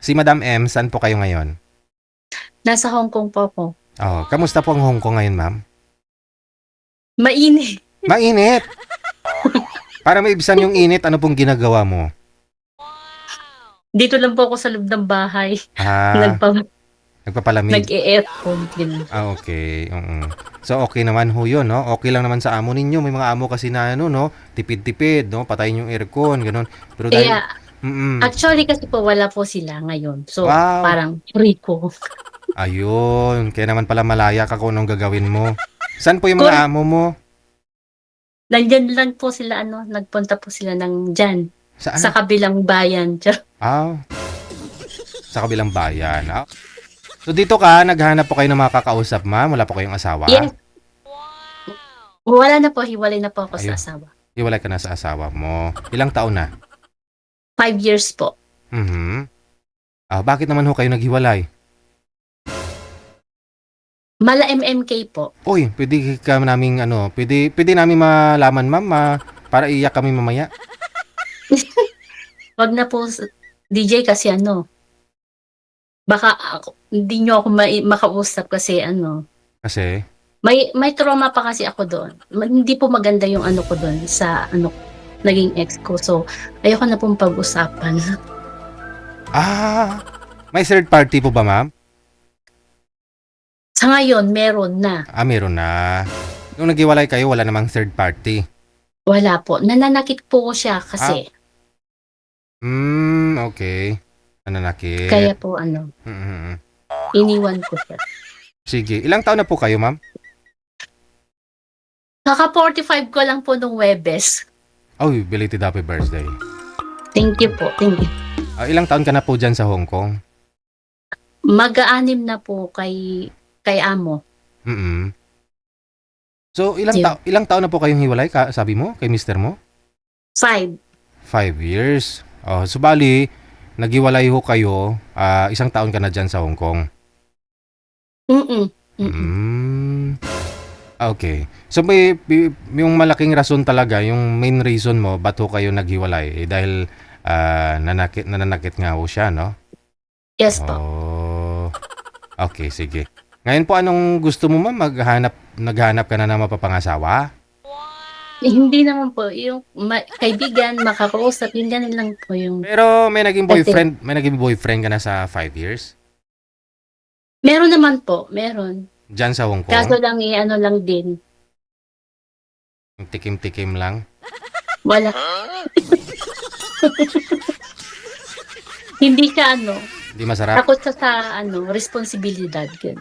Si Madam M, saan po kayo ngayon? Nasa Hong Kong po ako. Oh, kamusta po ang Hong Kong ngayon, ma'am? Mainit. Mainit! Para maibsan yung init, ano pong ginagawa mo? Dito lang po ako sa loob ng bahay. Ah, nagpapalamig. Nag-e-aircon. Ganun. Okay. So, okay naman ho yun, no? Okay lang naman sa amo ninyo. May mga amo kasi na, ano, no? Tipid-tipid, no? Patayin yung aircon, ganun. Pero dahil, Kaya, mm actually kasi po wala po sila ngayon. So, wow! parang free ko. Ayun. Kaya naman pala malaya ka kung anong gagawin mo. Saan po yung Kung mga amo mo? nandyan lang po sila, nagpunta po sila ng dyan. Sa Saan? kabilang bayan. Ah, sa kabilang bayan. Ah. So dito ka, naghanap po kayo ng mga kakausap, ma'am? Wala po kayong asawa? Yes. Wala na po. Hiwalay na po ako sa Ayun, asawa. hiwalay ka na sa asawa mo. Ilang taon na? 5 years po. Mhm. Ah, bakit naman ho kayo naghiwalay? Mala MMK po. Uy, pwede ka naming ano, pwede namin malaman, ma'am, para iyak kami mamaya. Wag na po, DJ, kasi baka hindi nyo ako makausap kasi Kasi, may trauma pa kasi ako doon. Hindi po maganda yung ko doon sa naging ex ko. So, ayoko na pong pag-usapan. may third party po ba, ma'am? Sa ngayon, meron na. Ah, meron na. Nung naghiwalay kayo, wala namang third party. Wala po. Nananakit po ko siya Ah, kasi. okay. Nananakit. Kaya po Mhm. iniwan ko siya. Sige. Ilang taon na po kayo, ma'am? Kaka 45 ko lang po nung Webes. Uy, belated happy birthday. Thank you po. Thank you. Ilang taon ka na po dyan sa Hong Kong? Mag-aanim na po kay amo. Mm. So, ilang, Yun. ilang taon na po kayong hiwalay, sabi mo, kay mister mo? 5. 5 years. Oh, so bali, naghiwalay ho kayo, isang taon ka na dyan sa Hong Kong. Mm-mm. Mm-mm. Mm. Okay. So yung malaking rason talaga, yung main reason mo, ba't ho kayo naghiwalay? Dahil nananakit nga ho siya, no? Yes po. Oh, okay, sige. Ngayon po, anong gusto mo, ma'am? Naghanap ka na ng mapapangasawa? Hindi naman po. Yung kaibigan, makakausap, yung ganun lang po yung... Pero may naging Kasi, boyfriend ka na sa 5 years? meron naman po. Meron. Diyan sa Hong Kaso Kong? lang, lang din. Tikim-tikim lang? Wala. Hindi siya Hindi masarap? takot siya sa responsibilidad. Ganun.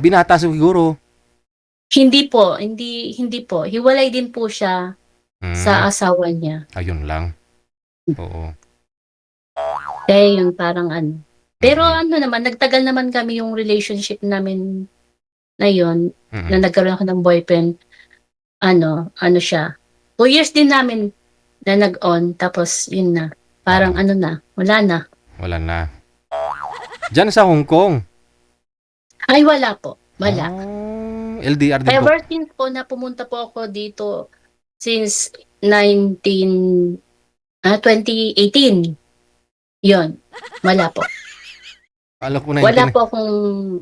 Binata siguro. Hindi po. Hindi po. Hiwalay din po siya Hmm, sa asawa niya. ayun lang. Oo. Kaya yun, parang Pero Mm, naman, nagtagal naman kami yung relationship namin na yun, na mm. nagkaroon ako ng boyfriend. Siya. 2 years din namin na nag-on, tapos yun na. Parang Oo, wala na. wala na. Diyan sa Hong Kong? Ay, wala po. Wala. LDR din po. Ever since po na pumunta po ako dito, since 2018. Yun. Wala po. Akala ko Wala 19. po akong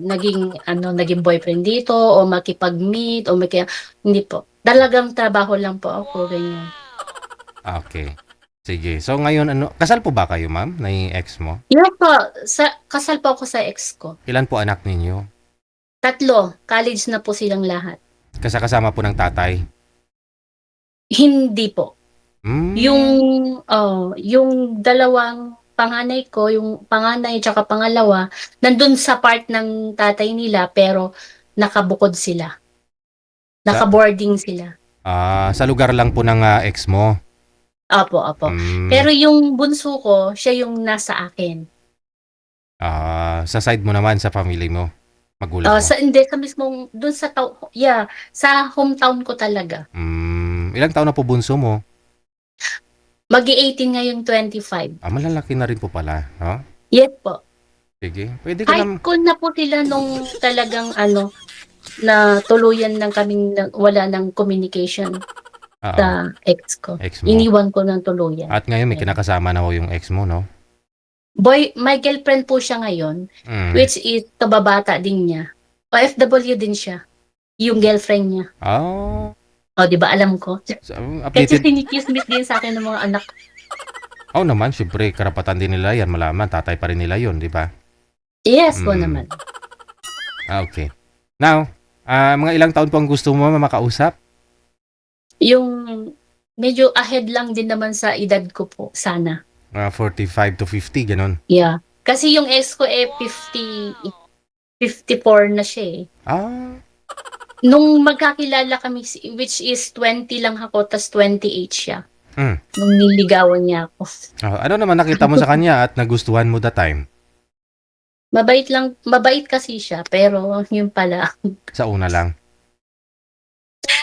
naging boyfriend dito o makipag-meet o hindi po. Talagang trabaho lang po ako, ganyan. Okay. Sige. So ngayon, kasal po ba kayo, ma'am, na yung ex mo? Yun po, kasal po ako sa ex ko. Ilan po anak ninyo? 3, college na po silang lahat. Kasama po ng tatay? Hindi po. Yung, Hmm, yung dalawang panganay ko, yung panganay tsaka pangalawa, nandun sa part ng tatay nila pero nakabukod sila. sa, Naka-boarding sila. sa lugar lang po ng ex mo? Opo, opo. Hmm, Pero yung bunso ko, siya yung nasa akin. sa side mo naman, sa family mo, magulang mo? Hindi, sa mismong, dun sa sa hometown ko talaga. Ilang taon na po bunso mo? Magi-18 ngayong 25. Malalaki na rin po pala, no? Yes po. Sige. Pwede ka High nam school na po sila nung talagang na tuluyan lang kaming wala ng communication Oo, sa ex ko. ex mo. Iniwan ko ng tuluyan. At ngayon may Ayun. kinakasama na ho yung ex mo, no? My girlfriend po siya ngayon, Mm. which is kababata din niya. OFW din siya, yung girlfriend niya. Oh, O, di ba alam ko? so, Kasi updated. sinikismis din sa akin ng mga anak. Oh naman, syempre, karapatan din nila yan. Malaman, tatay pa rin nila yun, di ba? Yes po Mm. naman. Okay. Now, mga ilang taon po ang gusto mo makausap? Yung medyo ahead lang din naman sa edad ko po, sana. 45 to 50, ganun. Yeah. Kasi yung ex ko 54 na siya eh. Ah, Nung magkakilala kami, which is 20 lang ako, tas 28 siya. mm. Nung niligawan niya ako. Ano naman nakita mo sa kanya at nagustuhan mo that time? Mabait kasi siya, pero yun pala. Sa una lang.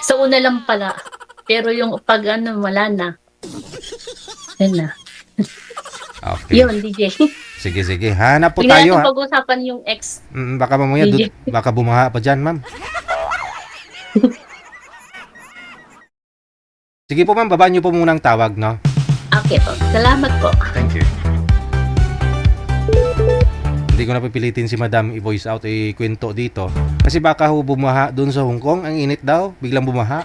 Sa una lang pala. Pero yung pag wala na. Yun na. Okay. Yun, DJ. Sige, sige. Hanap po Hindi tayo, natin ha? pag-usapan yung ex. Baka mamaya, Sige. baka bumaha pa dyan, ma'am. Sige po, ma'am. Babaan niyo po munang tawag, no? Okay po. Salamat po. Thank you. Hindi ko napipilitin si Madam i-voice out, kwento dito. Kasi baka bumaha doon sa Hong Kong. Ang init daw. Biglang bumaha.